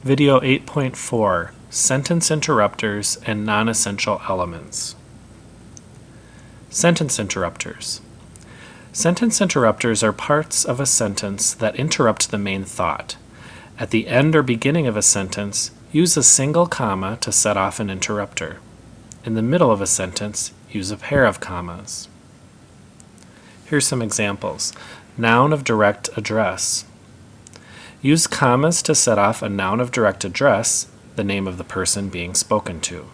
Video 8.4, Sentence Interrupters and Non-Essential Elements. Sentence interrupters. Sentence interrupters are parts of a sentence that interrupt the main thought. At the end or beginning of a sentence, use a single comma to set off an interrupter. In the middle of a sentence, use a pair of commas. Here's some examples. Noun of direct address. Use commas to set off a noun of direct address, the name of the person being spoken to.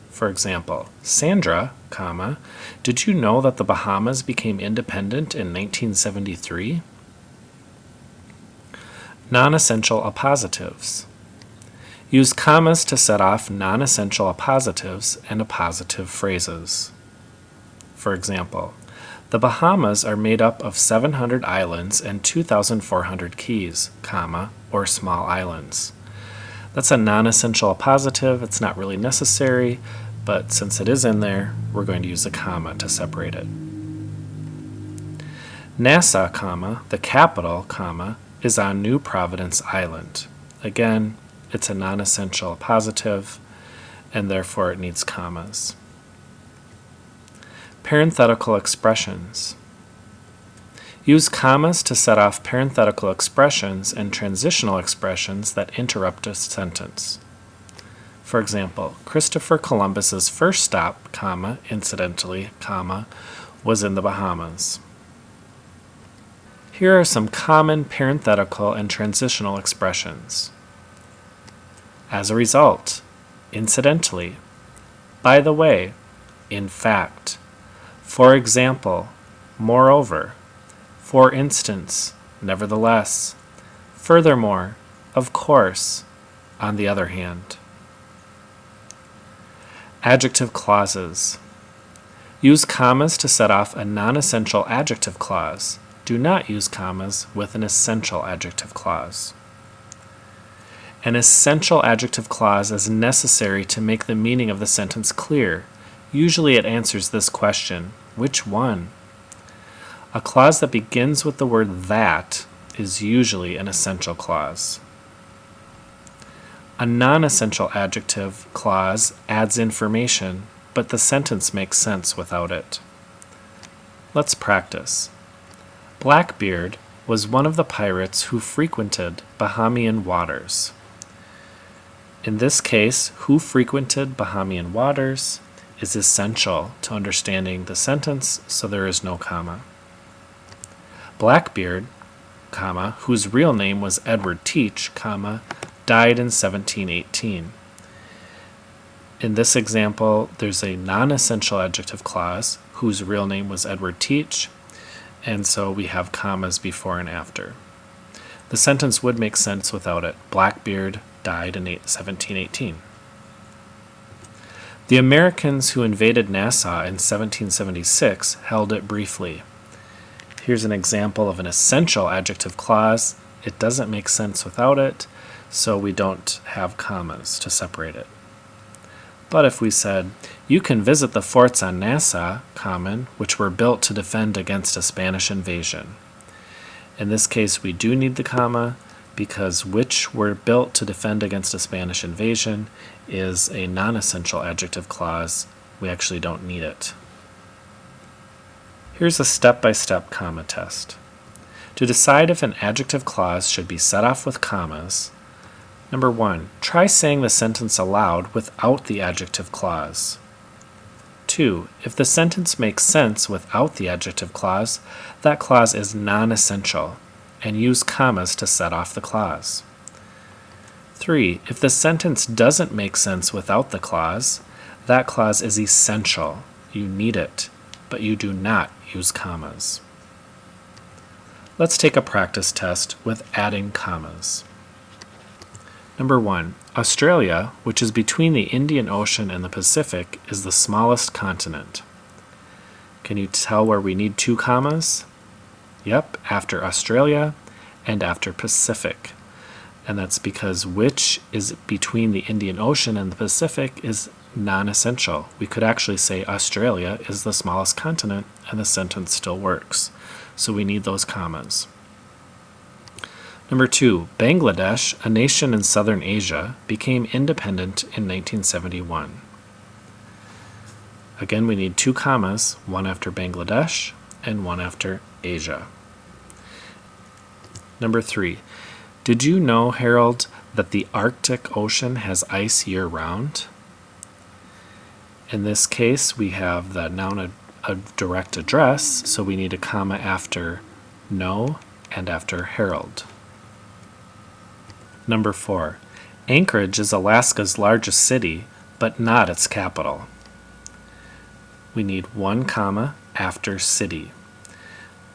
For example, Sandra, comma, did you know that the Bahamas became independent in 1973? Non-essential appositives. Use commas to set off non-essential appositives and appositive phrases. For example, the Bahamas are made up of 700 islands and 2,400 keys, comma, or small islands. That's a non-essential appositive. It's not really necessary, but since it is in there, we're going to use a comma to separate it. NASA, comma, the capital, comma, is on New Providence Island. Again, it's a non-essential appositive, and therefore it needs commas. Parenthetical expressions. Use commas to set off parenthetical expressions and transitional expressions that interrupt a sentence. For example, Christopher Columbus's first stop, comma, incidentally, comma, was in the Bahamas. Here are some common parenthetical and transitional expressions. As a result, incidentally, by the way, in fact, for example, moreover, for instance, nevertheless, furthermore, of course, on the other hand. Adjective clauses. Use commas to set off a non-essential adjective clause. Do not use commas with an essential adjective clause. An essential adjective clause is necessary to make the meaning of the sentence clear. Usually it answers this question, which one? A clause that begins with the word that is usually an essential clause. A non-essential adjective clause adds information, but the sentence makes sense without it. Let's practice. Blackbeard was one of the pirates who frequented Bahamian waters. In this case, who frequented Bahamian waters is essential to understanding the sentence, so there is no comma. Blackbeard, comma, whose real name was Edward Teach, comma, died in 1718. In this example, there's a non-essential adjective clause, whose real name was Edward Teach, and so we have commas before and after. The sentence would make sense without it. Blackbeard died in 1718. The Americans who invaded Nassau in 1776 held it briefly. Here's an example of an essential adjective clause. It doesn't make sense without it, so we don't have commas to separate it. But if we said, you can visit the forts on Nassau, common, which were built to defend against a Spanish invasion. In this case, we do need the comma, because which were built to defend against a Spanish invasion is a non-essential adjective clause. We actually don't need it. Here's a step-by-step comma test. To decide if an adjective clause should be set off with commas, number 1, try saying the sentence aloud without the adjective clause. 2, if the sentence makes sense without the adjective clause, that clause is non-essential, and use commas to set off the clause. 3, if the sentence doesn't make sense without the clause, that clause is essential. You need it, but you do not use commas. Let's take a practice test with adding commas. Number 1, Australia, which is between the Indian Ocean and the Pacific, is the smallest continent. Can you tell where we need 2 commas? Yep, after Australia and after Pacific. And that's because which is between the Indian Ocean and the Pacific is non-essential. We could actually say Australia is the smallest continent and the sentence still works. So we need those commas. Number 2, Bangladesh, a nation in southern Asia, became independent in 1971. Again, we need 2 commas, one after Bangladesh and one after Asia. Number 3, did you know, Harold, that the Arctic Ocean has ice year-round? In this case, we have the noun a direct address, so we need a comma after know and after Harold. Number 4, Anchorage is Alaska's largest city, but not its capital. We need 1 comma after city.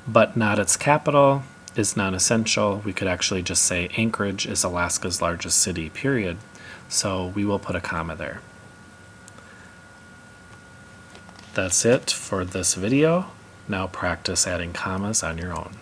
But not its capital is non-essential. We could actually just say Anchorage is Alaska's largest city, period. So we will put a comma there. That's it for this video. Now practice adding commas on your own.